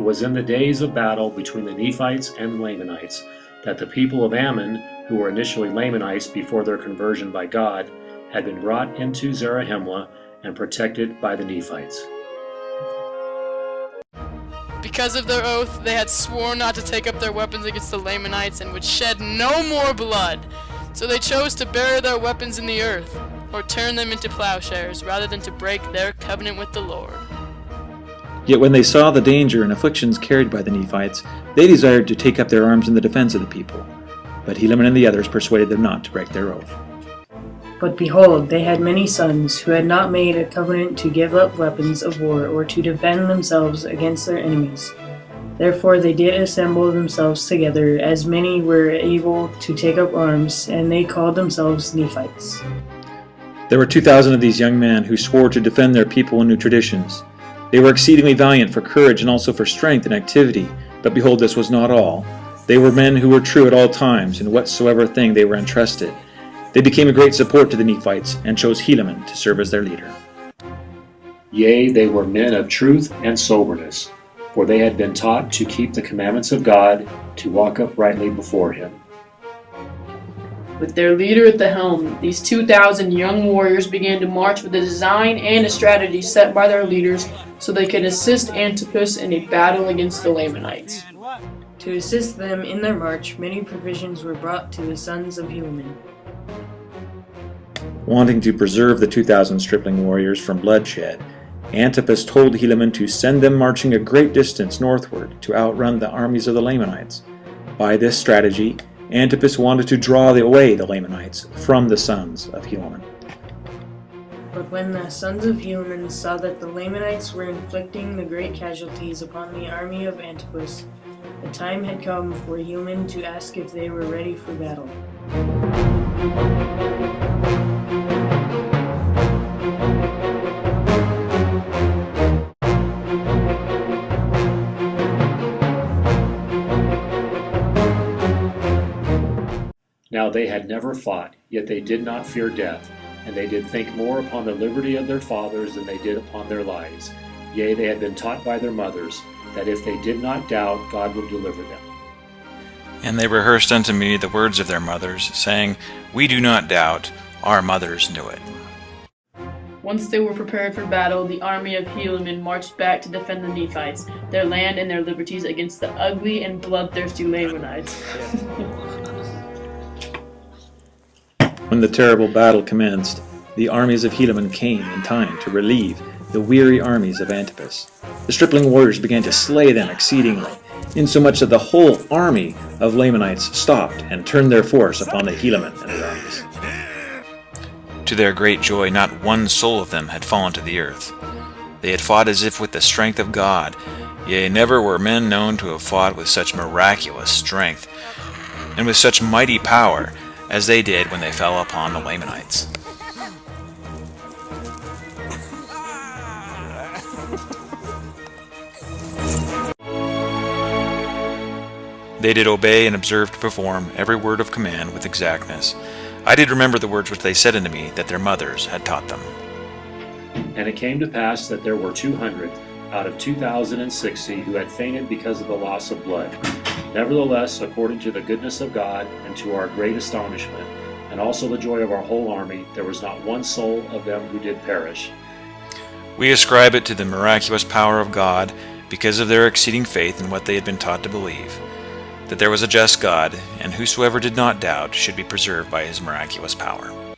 was in the days of battle between the Nephites and the Lamanites that the people of Ammon, who were initially Lamanites before their conversion by God, had been brought into Zarahemla and protected by the Nephites. Because of their oath, they had sworn not to take up their weapons against the Lamanites and would shed no more blood. So they chose to bury their weapons in the earth, or turn them into plowshares, rather than to break their covenant with the Lord. Yet when they saw the danger and afflictions carried by the Nephites, they desired to take up their arms in the defense of the people. But Helaman and the others persuaded them not to break their oath. But behold, they had many sons who had not made a covenant to give up weapons of war or to defend themselves against their enemies. Therefore they did assemble themselves together, as many were able to take up arms, and they called themselves Nephites. There were 2,000 of these young men who swore to defend their people and new traditions. They were exceedingly valiant for courage and also for strength and activity, but behold, this was not all. They were men who were true at all times in whatsoever thing they were entrusted. They became a great support to the Nephites and chose Helaman to serve as their leader. Yea, they were men of truth and soberness, for they had been taught to keep the commandments of God, to walk uprightly before him. With their leader at the helm, these 2,000 young warriors began to march with a design and a strategy set by their leaders so they could assist Antipas in a battle against the Lamanites. To assist them in their march, many provisions were brought to the sons of Helaman. Wanting to preserve the 2,000 stripling warriors from bloodshed, Antipas told Helaman to send them marching a great distance northward to outrun the armies of the Lamanites. By this strategy, Antipas wanted to draw away the Lamanites from the sons of Helaman. But when the sons of Helaman saw that the Lamanites were inflicting the great casualties upon the army of Antipas, the time had come for Helaman to ask if they were ready for battle. Now they had never fought, yet they did not fear death, and they did think more upon the liberty of their fathers than they did upon their lives. Yea, they had been taught by their mothers, that if they did not doubt, God would deliver them. And they rehearsed unto me the words of their mothers, saying, We do not doubt, our mothers knew it. Once they were prepared for battle, the army of Helaman marched back to defend the Nephites, their land and their liberties against the ugly and bloodthirsty Lamanites. When the terrible battle commenced, the armies of Helaman came in time to relieve the weary armies of Antipas. The stripling warriors began to slay them exceedingly, insomuch that the whole army of Lamanites stopped and turned their force upon the Helaman and his armies. To their great joy, not one soul of them had fallen to the earth. They had fought as if with the strength of God, yea, never were men known to have fought with such miraculous strength, and with such mighty power, as they did when they fell upon the Lamanites. They did obey and observe to perform every word of command with exactness. I did remember the words which they said unto me, that their mothers had taught them. And it came to pass that there were 200 out of 2,060 who had fainted because of the loss of blood. Nevertheless, according to the goodness of God, and to our great astonishment, and also the joy of our whole army, there was not one soul of them who did perish. We ascribe it to the miraculous power of God, because of their exceeding faith in what they had been taught to believe, that there was a just God, and whosoever did not doubt should be preserved by his miraculous power.